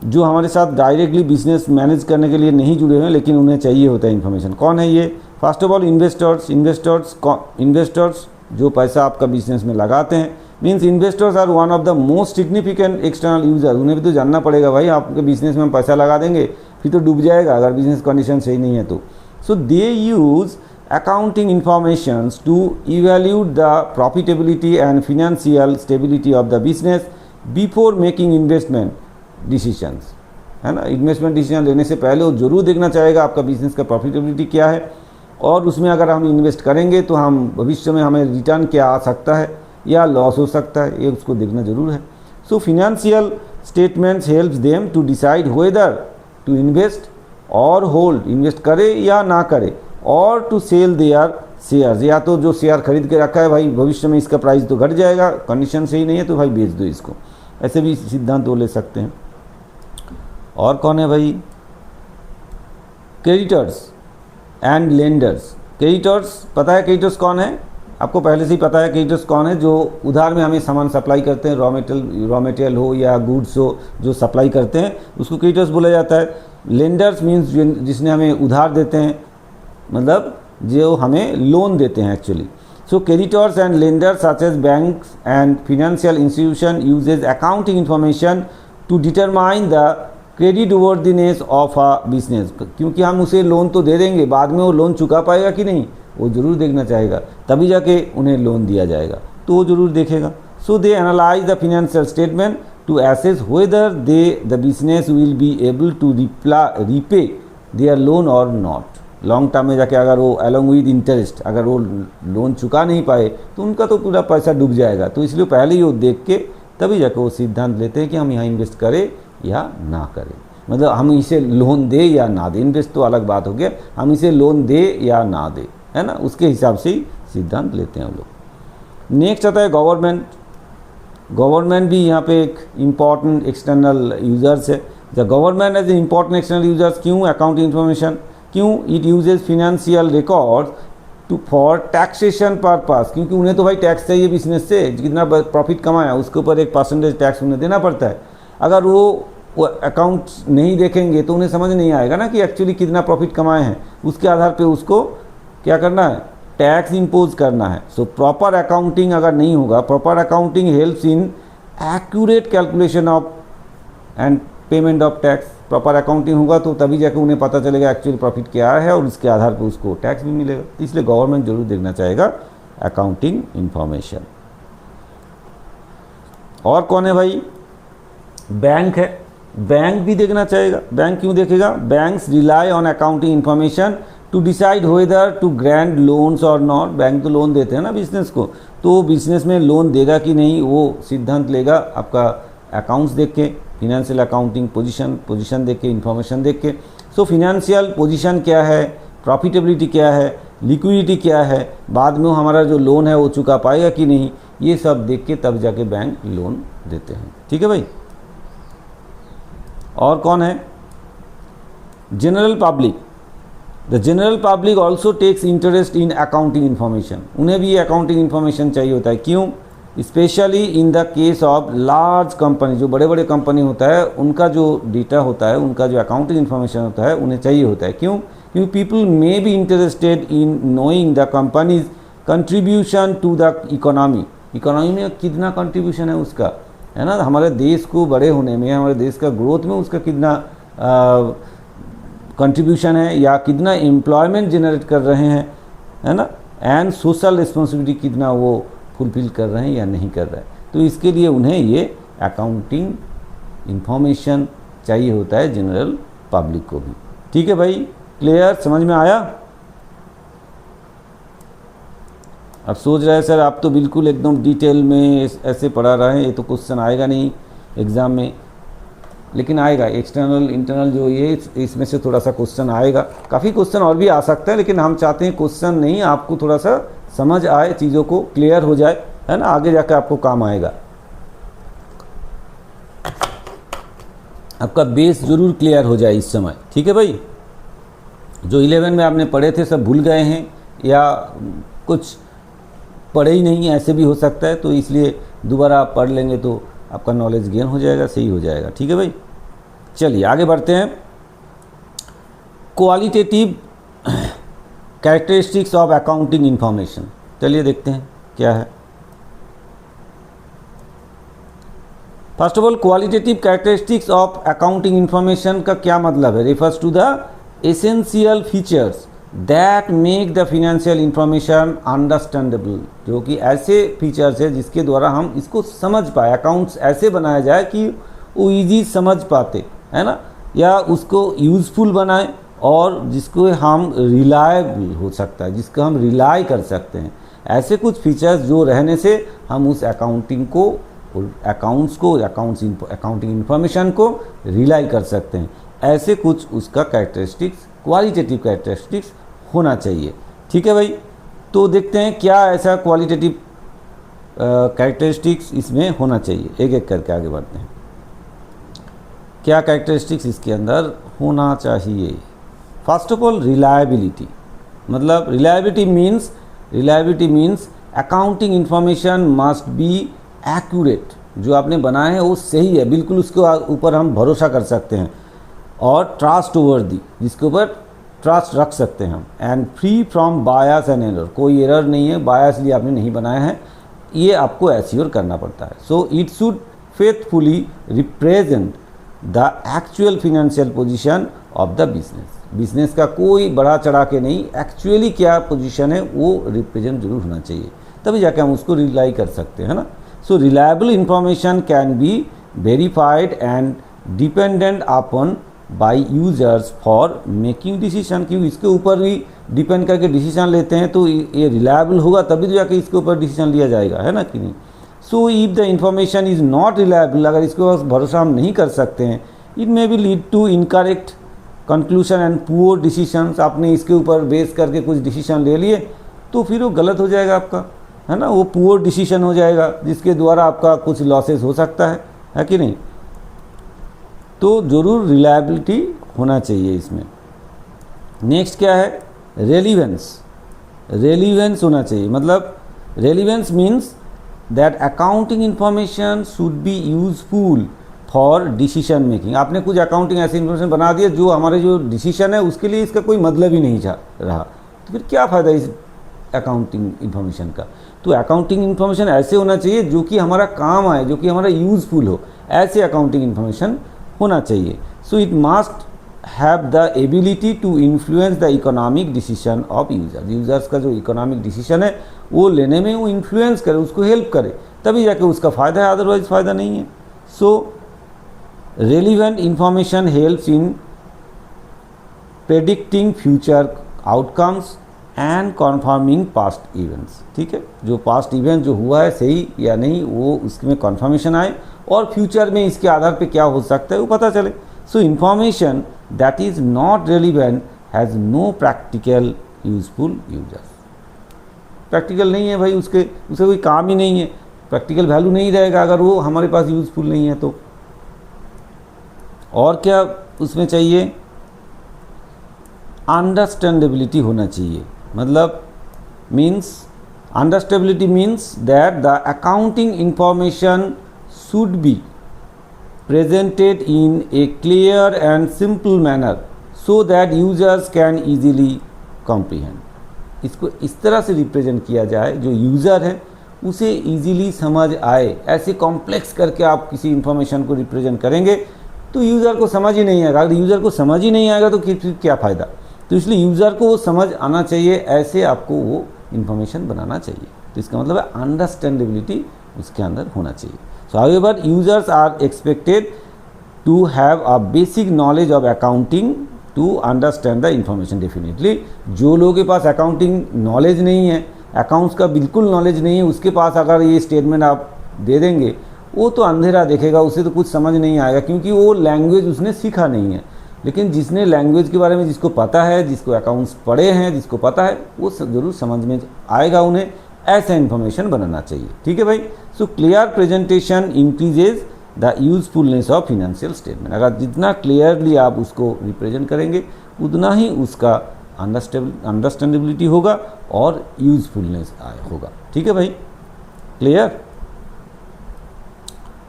जो हमारे साथ डायरेक्टली बिजनेस मैनेज करने के लिए नहीं जुड़े हुए हैं, लेकिन उन्हें चाहिए होता है इन्फॉर्मेशन। कौन है ये? First of all investors. Investors जो पैसा आपका बिजनेस में लगाते हैं, means investors are one of the most significant external user. उन्हें भी तो जानना पड़ेगा भाई, आपके बिजनेस में हम पैसा लगा देंगे फिर तो डूब जाएगा अगर बिजनेस कंडीशन सही नहीं है तो। सो दे use accounting informations to evaluate the profitability and financial stability of the business before making investment decisions, है ना। इन्वेस्टमेंट डिसीजन लेने से पहले वो जरूर देखना चाहेगा आपका बिजनेस का प्रॉफिटेबिलिटी क्या है, और उसमें अगर हम इन्वेस्ट करेंगे तो हम भविष्य में हमें रिटर्न क्या आ सकता है या लॉस हो सकता है, ये उसको देखना जरूर है। So financial statements helps them to decide whether to invest or hold, invest करे या ना करे, और टू सेल देयर शेयर्स, या तो जो शेयर खरीद के रखा है भाई भविष्य में इसका प्राइस तो घट जाएगा, कंडीशन सही नहीं है तो भाई बेच दो इसको, ऐसे भी सिद्धांत वो ले सकते हैं। और कौन है भाई? Creditors and lenders. क्रेडिटर्स पता है क्रेडिटर्स कौन है? आपको पहले से ही पता है क्रेडिटर्स कौन है? जो उधार में हमें सामान सप्लाई करते हैं, रॉ मटेरियल हो या गुड्स हो, जो सप्लाई करते हैं उसको क्रेडिटर्स बोला जाता है। लेंडर्स मीन्स जिसने हमें उधार देते हैं, मतलब जो हमें लोन देते हैं actually. So creditors and lenders such as banks and financial institution uses accounting information to determine the creditworthiness of a business, क्योंकि हम उसे लोन तो दे देंगे, बाद में वो लोन चुका पाएगा कि नहीं वो जरूर देखना चाहेगा, तभी जाके उन्हें लोन दिया जाएगा, तो वो जरूर देखेगा। So they analyse the financial statement to assess whether the business will be able to repay their loan or not. Long term में जाके अगर वो अलॉन्ग विद इंटरेस्ट अगर वो लोन चुका नहीं पाए तो उनका तो पूरा पैसा डूब जाएगा, तो इसलिए पहले ही वो देख के तभी जाकर वो सिद्धांत लेते हैं कि हम यहाँ इन्वेस्ट करें या ना करें, मतलब हम इसे लोन दे या ना दे, इन्वेस्ट तो अलग बात हो गया, हम इसे लोन दे या ना दे, है ना, उसके हिसाब से ही सिद्धांत लेते हैं हम लोग। नेक्स्ट आता है गवर्नमेंट। गवर्नमेंट भी यहाँ पे एक इम्पॉर्टेंट एक्सटर्नल यूजर्स है। The government as a important external users, क्यों? अकाउंटिंग इन्फॉर्मेशन, क्यों? It uses financial record to for taxation purpose, क्योंकि उन्हें तो भाई टैक्स चाहिए बिजनेस से, जितना प्रॉफिट कमाया उसके ऊपर एक परसेंटेज टैक्स उन्हें देना पड़ता है। अगर वो अकाउंट नहीं देखेंगे तो उन्हें समझ नहीं आएगा ना कि एक्चुअली कितना प्रॉफिट कमाए हैं, उसके आधार पे उसको क्या करना है? टैक्स इम्पोज करना है। सो प्रॉपर अकाउंटिंग अगर नहीं होगा, proper accounting helps in accurate calculation of and payment of tax. Proper accounting होगा तो तभी जाकर उन्हें पता चलेगा एक्चुअल प्रॉफिट क्या है और उसके आधार पर उसको टैक्स भी मिलेगा, इसलिए गवर्नमेंट जरूर देखना चाहेगा अकाउंटिंग इंफॉर्मेशन। और कौन है भाई? बैंक है। बैंक भी देखना चाहेगा। बैंक क्यों देखेगा? Banks rely on accounting information to decide whether to grant loans और नॉट। बैंक तो लोन देते हैं ना बिजनेस को, तो बिजनेस में लोन देगा कि नहीं वो सिद्धांत लेगा आपका अकाउंट्स देख के, फिनेंशियल अकाउंटिंग पोजीशन देख के, इंफॉर्मेशन देख के। सो फिनेंशियल पोजीशन क्या है, प्रॉफिटेबिलिटी क्या है, लिक्विडिटी क्या है, बाद में हमारा जो लोन है वो चुका पाएगा कि नहीं, ये सब देख के तब जाके बैंक लोन देते हैं। ठीक है भाई। और कौन है? General public. The general public also takes interest in accounting information. उन्हें भी अकाउंटिंग इन्फॉर्मेशन चाहिए होता है। क्यों? Specially in the case of large company, जो बड़े बड़े कंपनी होता है उनका जो डेटा होता है, उनका जो अकाउंटिंग इन्फॉर्मेशन होता है उन्हें चाहिए होता है। क्यों? क्योंकि people may be interested in knowing the company's contribution to the economy. Economy में कितना कंट्रीब्यूशन है उसका, है ना, हमारे देश को बड़े होने में, हमारे देश का ग्रोथ में उसका कितना कंट्रीब्यूशन है, या कितना एम्प्लॉयमेंट जनरेट कर रहे हैं, है ना, एंड सोशल रिस्पॉन्सिबिलिटी कितना वो फुलफिल कर रहे हैं या नहीं कर रहे हैं। तो इसके लिए उन्हें ये अकाउंटिंग इंफॉर्मेशन चाहिए होता है जनरल पब्लिक को भी। ठीक है भाई, क्लियर, समझ में आया? अब सोच रहे हैं सर आप तो बिल्कुल एकदम डिटेल में ऐसे पढ़ा रहे हैं, ये तो क्वेश्चन आएगा नहीं एग्ज़ाम में, लेकिन आएगा एक्सटर्नल इंटरनल जो ये इसमें से थोड़ा सा क्वेश्चन आएगा। काफ़ी क्वेश्चन और भी आ सकता है, लेकिन हम चाहते हैं क्वेश्चन नहीं, आपको थोड़ा सा समझ आए, चीज़ों को क्लियर हो जाए, है ना, आगे जाकर आपको काम आएगा। आपका बेस जरूर क्लियर हो जाए इस समय। ठीक है भाई, जो 11 में आपने पढ़े थे सब भूल गए हैं या कुछ पढ़े ही नहीं, ऐसे भी हो सकता है, तो इसलिए दोबारा आप पढ़ लेंगे तो आपका नॉलेज गेन हो जाएगा, सही हो जाएगा। ठीक है भाई, चलिए आगे बढ़ते हैं। Qualitative characteristics of accounting information, चलिए देखते हैं क्या है। First of all, qualitative characteristics of accounting information का क्या मतलब है? Refers to the essential features that make the financial information understandable, जो कि ऐसे फीचर्स है जिसके द्वारा हम इसको समझ पाए, अकाउंट्स ऐसे बनाया जाए कि वो ईजी समझ पाते, है ना, या उसको यूज़फुल बनाए और जिसको हम रिलायबल हो सकता है, जिसको हम रिलाई कर सकते हैं। ऐसे कुछ फीचर्स जो रहने से हम उस अकाउंटिंग को, अकाउंटिंग इंफॉर्मेशन को रिलाई कर सकते हैं। ऐसे कुछ उसका कैरेक्टरिस्टिक्स, क्वालिटेटिव कैरेक्टरिस्टिक्स होना चाहिए। ठीक है भाई, तो देखते हैं क्या ऐसा क्वालिटेटिव कैरेक्टरिस्टिक्स इसमें होना चाहिए। एक एक करके आगे बढ़ते हैं। क्या कैरेक्टरिस्टिक्स इसके अंदर होना चाहिए? फर्स्ट ऑफ ऑल, रिलायबिलिटी, मतलब reliability means accounting information must be accurate. जो आपने बनाया है वो सही है, बिल्कुल उसके ऊपर हम भरोसा कर सकते हैं, और ट्रस्ट ओवर्दी, जिसके ऊपर ट्रस्ट रख सकते हैं हम, and free from bias and error, कोई एरर नहीं है, बायस लिए आपने नहीं बनाया है, ये आपको एश्योर करना पड़ता है। So it should faithfully represent the actual financial position of the business का कोई बढ़ा चढ़ा के नहीं, एक्चुअली क्या पोजीशन है वो रिप्रेजेंट जरूर होना चाहिए, तभी जाके हम उसको रिलाई कर सकते हैं ना। So reliable information can be verified and dependent upon by users for making decision, क्योंकि इसके ऊपर भी डिपेंड करके डिसीजन लेते हैं, तो ये रिलायबल होगा तभी तो जाके इसके ऊपर डिसीजन लिया जाएगा, है ना कि नहीं। So if the information is not reliable, अगर इसके पास भरोसा हम नहीं कर सकते हैं, it may be lead to incorrect conclusion and poor decisions. आपने इसके ऊपर बेस करके कुछ डिसीजन ले लिए तो फिर वो गलत हो जाएगा आपका, है ना, वो पुअर डिसीजन हो जाएगा, जिसके द्वारा आपका कुछ लॉसेस हो सकता है कि नहीं। तो ज़रूर रिलायबिलिटी होना चाहिए इसमें। नेक्स्ट क्या है? रेलिवेंस होना चाहिए, मतलब relevance means that accounting information should be useful for decision making. आपने कुछ अकाउंटिंग ऐसे इंफॉर्मेशन बना दिया जो हमारे जो डिसीजन है उसके लिए इसका कोई मतलब ही नहीं रहा, तो फिर क्या फ़ायदा इस अकाउंटिंग इंफॉर्मेशन का। तो अकाउंटिंग इंफॉर्मेशन ऐसे होना चाहिए जो कि हमारा काम आए, जो कि हमारा यूज़फुल हो, ऐसे अकाउंटिंग इंफॉर्मेशन होना चाहिए। So it must have the ability to influence the economic decision of users का जो इकोनॉमिक डिसीजन है वो लेने में वो इन्फ्लुएंस करे, उसको हेल्प करे, तभी जाके उसका फ़ायदा है, अदरवाइज फ़ायदा नहीं है। सो relevant information helps in predicting future outcomes and confirming past events. ठीक है, जो पास्ट इवेंट जो हुआ है सही या नहीं वो उसमें कन्फर्मेशन आए और फ्यूचर में इसके आधार पे क्या हो सकता है वो पता चले। So information that is not relevant has no practical useful users. Practical नहीं है भाई, उसे कोई काम ही नहीं है, प्रैक्टिकल वैल्यू नहीं रहेगा अगर वो हमारे पास यूजफुल नहीं है तो। और क्या उसमें चाहिए? अंडरस्टैंडेबिलिटी होना चाहिए, मतलब means Understandability means that the accounting information should be presented in a clear and simple manner so that users can easily comprehend. इसको इस तरह से रिप्रेजेंट किया जाए जो यूज़र है उसे इजीली समझ आए। ऐसे कॉम्प्लेक्स करके आप किसी इंफॉर्मेशन को रिप्रेजेंट करेंगे तो यूज़र को समझ ही नहीं आएगा। अगर यूज़र को समझ ही नहीं आएगा तो फिर क्या फ़ायदा। तो इसलिए यूज़र को वो समझ आना चाहिए, ऐसे आपको वो इंफॉर्मेशन बनाना चाहिए। तो इसका मतलब है अंडरस्टैंडेबिलिटी उसके अंदर होना चाहिए। So however users are expected to have a basic knowledge of accounting to understand the information. Definitely जो लोगों के पास अकाउंटिंग नॉलेज नहीं है, अकाउंट्स का बिल्कुल नॉलेज नहीं है, उसके पास अगर ये स्टेटमेंट आप दे देंगे वो तो अंधेरा देखेगा, उसे तो कुछ समझ नहीं आएगा क्योंकि वो लैंग्वेज उसने सीखा नहीं है। लेकिन जिसने लैंग्वेज के बारे में, जिसको पता है, जिसको अकाउंट्स पढ़े हैं, जिसको पता है, वो ज़रूर समझ में आएगा उन्हें। ऐसा इन्फॉर्मेशन बनाना चाहिए। ठीक है भाई। So clear presentation increases the usefulness of financial statement. अगर जितना क्लियरली आप उसको रिप्रेजेंट करेंगे उतना ही उसका अंडरस्टैंडेबिलिटी होगा और यूजफुलनेस होगा। ठीक है भाई, क्लियर।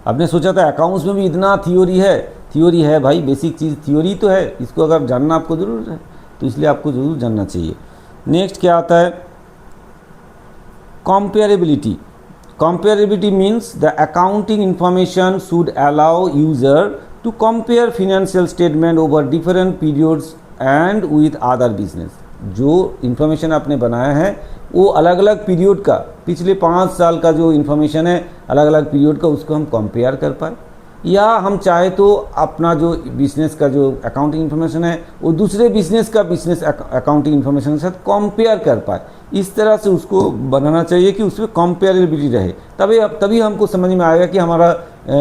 आपने सोचा था अकाउंट्स में भी इतना थ्योरी है भाई, बेसिक चीज़ थ्योरी तो है, इसको अगर जानना आपको ज़रूर है तो इसलिए आपको ज़रूर जानना चाहिए। नेक्स्ट क्या आता है, comparability. Comparability means the accounting information should allow user to compare financial statement over different periods and with other business. जो इंफॉर्मेशन आपने बनाया है वो अलग अलग पीरियड का, पिछले 5 साल का जो इंफॉर्मेशन है अलग अलग पीरियड का, उसको हम कंपेयर कर पाए, या हम चाहे तो अपना जो बिजनेस का जो अकाउंटिंग इन्फॉर्मेशन है वो दूसरे बिजनेस का बिजनेस अकाउंटिंग इन्फॉर्मेशन के साथ कंपेयर कर पाए। इस तरह से उसको बनाना चाहिए कि उसमें कंपेरेबिलिटी रहे, तभी हमको समझ में आएगा कि हमारा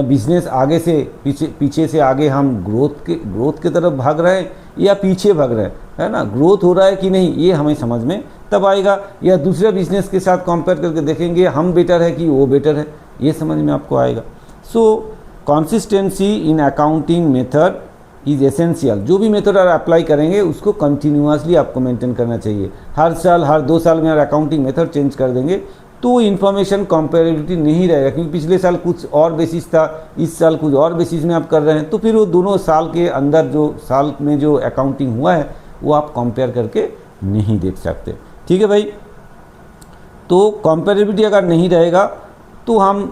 बिजनेस आगे से पीछे से आगे हम ग्रोथ के तरफ भाग रहे हैं या पीछे भाग रहे हैं, है ना। ग्रोथ हो रहा है कि नहीं ये हमें समझ में तब आएगा, या दूसरे बिजनेस के साथ कंपेयर करके देखेंगे हम बेटर है कि वो बेटर है, ये समझ में आपको आएगा। सो consistency in accounting method is essential. जो भी मेथड आप अप्लाई करेंगे उसको कंटिन्यूसली आपको मेंटेन करना चाहिए। हर साल हर 2 साल में अगर अकाउंटिंग मेथड चेंज कर देंगे तो इन्फॉर्मेशन कंपेरेबिलिटी नहीं रहेगा, क्योंकि पिछले साल कुछ और बेसिस था, इस साल कुछ और बेसिस में आप कर रहे हैं, तो फिर वो दोनों साल के अंदर जो साल में जो अकाउंटिंग हुआ है वो आप कंपेयर करके नहीं देख सकते। ठीक है भाई। तो कंपेरेबिलिटी अगर नहीं रहेगा तो हम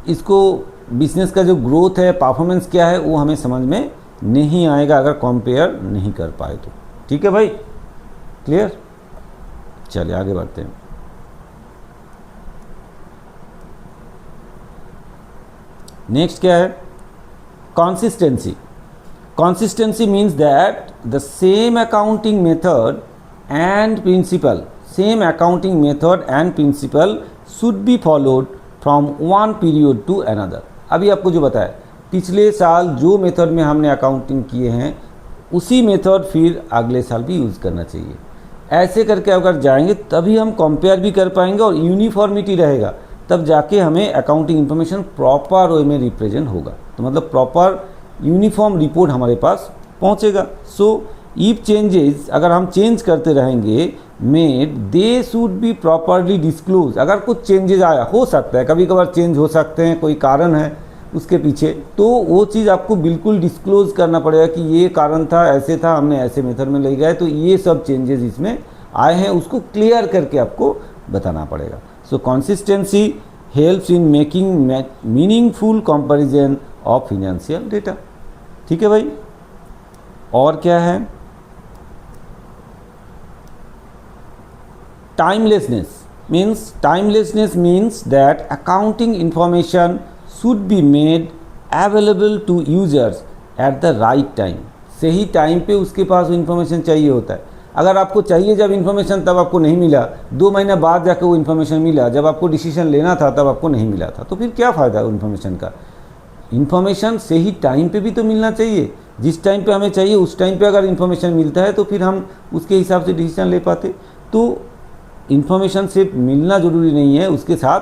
इसको बिजनेस का जो ग्रोथ है, परफॉर्मेंस क्या है, वो हमें समझ में नहीं आएगा अगर कंपेयर नहीं कर पाए तो। ठीक है भाई, क्लियर। चलिए आगे बढ़ते हैं। नेक्स्ट क्या है, consistency. Consistency means that the same accounting method and principle should be followed from one period to another. अभी आपको जो बताया, पिछले साल जो मेथड में हमने अकाउंटिंग किए हैं उसी मेथड फिर अगले साल भी यूज़ करना चाहिए। ऐसे करके अगर जाएंगे तभी हम कंपेयर भी कर पाएंगे और यूनिफॉर्मिटी रहेगा, तब जाके हमें अकाउंटिंग इन्फॉर्मेशन प्रॉपर वे में रिप्रेजेंट होगा। तो मतलब प्रॉपर यूनिफॉर्म रिपोर्ट हमारे पास पहुंचेगा। सो इफ चेंजेस, अगर हम चेंज करते रहेंगे made, they should be properly disclose. अगर कुछ चेंजेस आया, हो सकता है कभी कभार चेंज हो सकते हैं, कोई कारण है उसके पीछे, तो वो चीज़ आपको बिल्कुल डिस्क्लोज करना पड़ेगा कि ये कारण था, ऐसे था, हमने ऐसे मेथड में ले गए तो ये सब चेंजेस इसमें आए हैं, उसको क्लियर करके आपको बताना पड़ेगा। So consistency helps in making meaningful comparison of financial data. ठीक है भाई। और क्या है, timelessness means that accounting information should be made available to users at the right time. सही टाइम पे उसके पास इन्फॉर्मेशन चाहिए होता है। अगर आपको चाहिए जब इन्फॉर्मेशन तब आपको नहीं मिला, 2 महीना बाद जाकर वो इन्फॉर्मेशन मिला, जब आपको डिसीजन लेना था तब आपको नहीं मिला था, तो फिर क्या फ़ायदा इन्फॉर्मेशन का। इन्फॉर्मेशन सही टाइम पे भी तो मिलना चाहिए। जिस टाइम पे हमें चाहिए उस टाइम पे अगर इन्फॉर्मेशन मिलता है तो फिर हम उसके हिसाब से डिसीजन ले पाते। तो इन्फॉर्मेशन सिर्फ मिलना ज़रूरी नहीं है, उसके साथ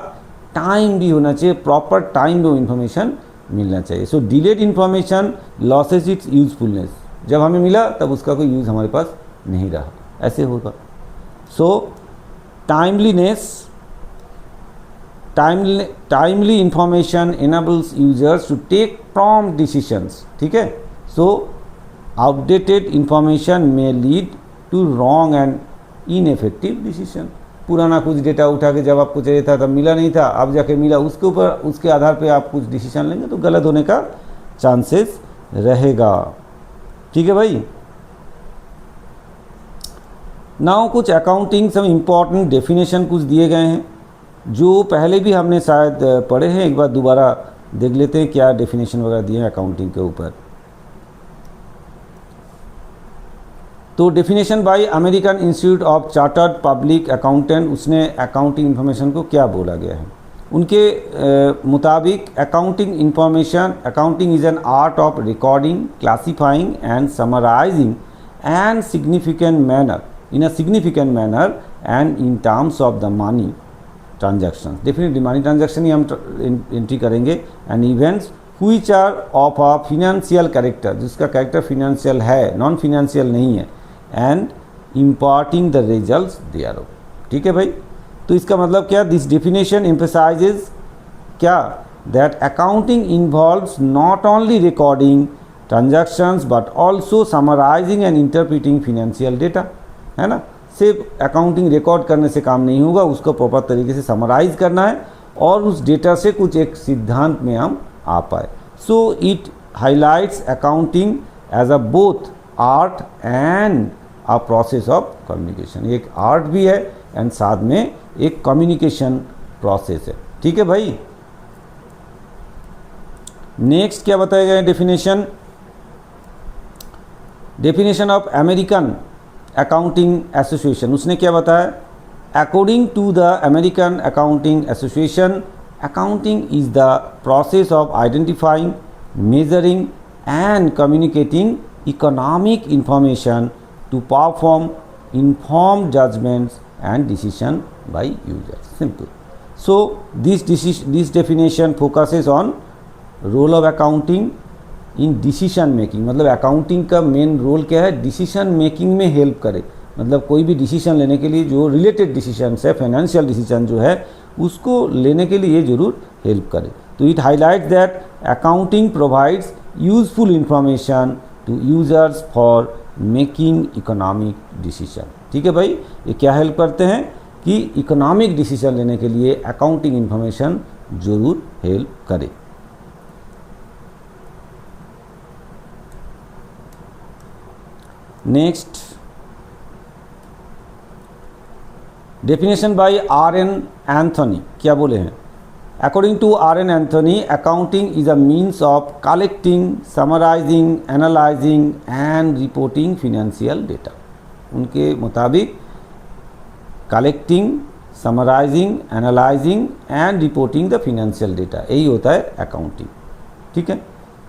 टाइम भी होना चाहिए, प्रॉपर टाइम में इन्फॉर्मेशन मिलना चाहिए। So delayed information loses its usefulness. जब हमें मिला तब उसका कोई यूज़ हमारे पास नहीं रहा, ऐसे होगा। So timeliness timely information enables users to take prompt decisions, ठीक है। So outdated information may lead to wrong and ineffective decision. पुराना कुछ डेटा उठा के जब आपको चाहिए था तब मिला नहीं था, अब जाके मिला, उसके ऊपर उसके आधार पे आप कुछ डिसीजन लेंगे तो गलत होने का चांसेस रहेगा, ठीक है भाई। नाउ कुछ अकाउंटिंग सम इम्पॉर्टेंट डेफिनेशन कुछ दिए गए हैं जो पहले भी हमने शायद पढ़े हैं, एक बार दोबारा देख लेते हैं क्या डेफिनेशन वगैरह दिए हैं अकाउंटिंग के ऊपर। तो definition by American Institute of Chartered Public Accountant, उसने अकाउंटिंग इन्फॉर्मेशन को क्या बोला गया है। उनके मुताबिक accounting is an art of recording, classifying and summarising and in a significant manner and in terms of the money transactions, definitely money transaction ही हम entry करेंगे, and events which are of a financial character, जिसका character financial है, non financial नहीं है, and imparting the results thereof, ठीक है भाई। तो इसका मतलब क्या, दिस डेफिनेशन emphasizes क्या, that accounting involves not only recording transactions but also summarizing and interpreting financial data, है ना। सिर्फ अकाउंटिंग रिकॉर्ड करने से काम नहीं होगा, उसको प्रॉपर तरीके से समराइज करना है और उस डेटा से कुछ एक सिद्धांत में हम आ पाए। So it highlights accounting as a both art and a process of communication. एक आर्ट भी है एंड साथ में एक कम्युनिकेशन प्रोसेस है, ठीक है भाई। नेक्स्ट क्या बताया गया definition of American accounting association, उसने क्या बताया, according to the American accounting association, accounting is the process of identifying, measuring and communicating economic information to perform informed judgements and decision by users, simple. So this definition focuses on role of accounting in decision making, मतलब accounting का main role क्या है, decision making में help करे, मतलब कोई भी decision लेने के लिए जो रिलेटेड डिसीजन है, फाइनेंशियल डिसीजन जो है उसको लेने के लिए ये जरूर हेल्प करे। तो it highlights that accounting provides useful information to users for making economic decision, ठीक है भाई। ये क्या हेल्प करते हैं कि इकोनॉमिक डिसीजन लेने के लिए अकाउंटिंग इंफॉर्मेशन जरूर हेल्प करे। Next definition by R N. Anthony, क्या बोले हैं, according to R N. Anthony, accounting is a means of collecting, summarising, analysing and reporting financial data. उनके मुताबिक collecting, summarising, analysing and reporting the financial data, यही होता है अकाउंटिंग, ठीक है।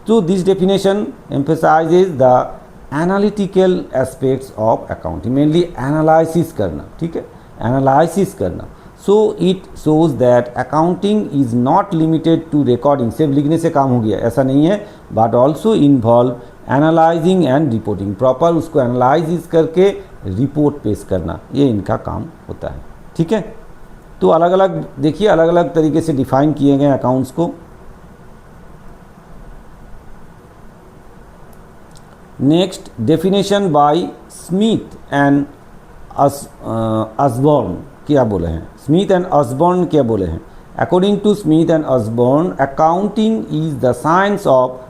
तो this definition emphasises the analytical aspects of accounting, mainly analysis करना, ठीक है, एनालिसिस करना। So it shows that accounting is not limited to recording, सिर्फ लिखने से काम हो गया ऐसा नहीं है, but also involve analysing and reporting, proper उसको एनालाइसिस करके रिपोर्ट पेश करना, ये इनका काम होता है, ठीक है। तो अलग अलग देखिए, अलग अलग तरीके से डिफाइन किए गए अकाउंट्स को। Next definition by Smith and Osborne, क्या बोले हैं, स्मिथ एंड ऑसबॉर्न क्या बोले हैं, according to Smith and Osborne, accounting is the science of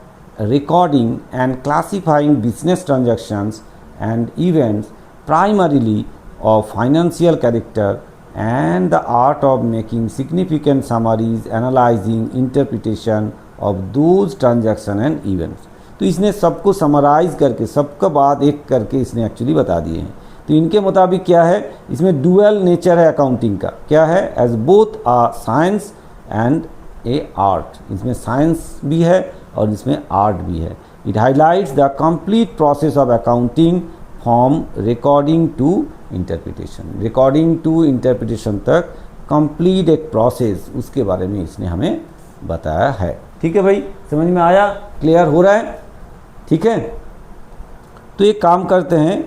recording and classifying business transactions and events primarily of financial character and the art of making significant summaries, analyzing interpretation of those transaction and events। तो इसने सबको summarise करके, सबका बात एक करके इसने actually बता दिए हैं। तो इनके मुताबिक क्या है, इसमें डुअल नेचर है अकाउंटिंग का, क्या है, as both a science and a art, इसमें साइंस भी है और इसमें आर्ट भी है। It highlights the complete process of accounting from recording to interpretation, recording to interpretation तक कंप्लीट एक प्रोसेस, उसके बारे में इसने हमें बताया है, ठीक है भाई। समझ में आया, क्लियर हो रहा है, ठीक है। तो एक काम करते हैं,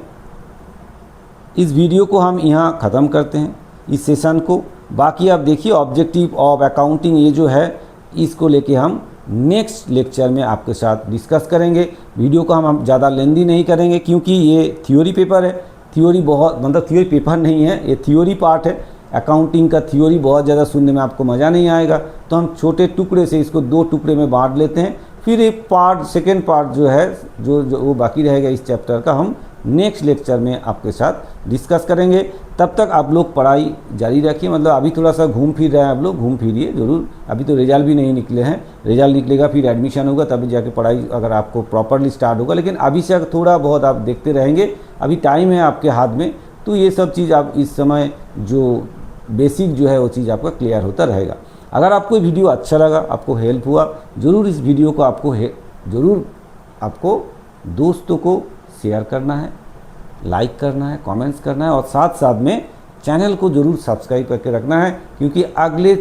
इस वीडियो को हम यहाँ ख़त्म करते हैं, इस सेशन को। बाकी आप देखिए ऑब्जेक्टिव ऑफ अकाउंटिंग ये जो है इसको लेके हम नेक्स्ट लेक्चर में आपके साथ डिस्कस करेंगे। वीडियो को हम ज़्यादा लेंदी नहीं करेंगे क्योंकि ये थ्योरी पेपर है। थ्योरी बहुत मतलब थ्योरी पेपर नहीं है, ये थ्योरी पार्ट है। अकाउंटिंग का थ्योरी बहुत ज़्यादा सुनने में आपको मज़ा नहीं आएगा, तो हम छोटे टुकड़े से इसको 2 टुकड़े में बांट लेते हैं। फिर एक पार्ट सेकेंड पार्ट जो है जो वो बाकी रहेगा इस चैप्टर का, हम नेक्स्ट लेक्चर में आपके साथ डिस्कस करेंगे। तब तक आप लोग पढ़ाई जारी रखिए। मतलब अभी थोड़ा सा घूम फिर रहे हैं आप लोग, घूम फिरिए ज़रूर। अभी तो रिजल्ट भी नहीं निकले हैं, रिजल्ट निकलेगा फिर एडमिशन होगा तभी जाके पढ़ाई अगर आपको प्रॉपरली स्टार्ट होगा। लेकिन अभी से थोड़ा बहुत आप देखते रहेंगे, अभी टाइम है आपके हाथ में, तो ये सब चीज़ आप इस समय जो बेसिक जो है वो चीज़ आपका क्लियर होता रहेगा। अगर आपको वीडियो अच्छा लगा, आपको हेल्प हुआ, ज़रूर इस वीडियो को आपको दोस्तों को शेयर करना है, लाइक करना है, कमेंट्स करना है और साथ साथ में चैनल को ज़रूर सब्सक्राइब करके रखना है क्योंकि अगले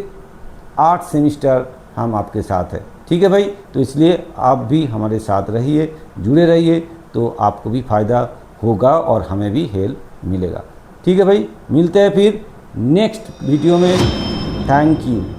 8 सेमिस्टर हम आपके साथ हैं। ठीक है भाई, तो इसलिए आप भी हमारे साथ रहिए, जुड़े रहिए, तो आपको भी फ़ायदा होगा और हमें भी हेल्प मिलेगा। ठीक है भाई, मिलते हैं फिर नेक्स्ट वीडियो में। Thank you.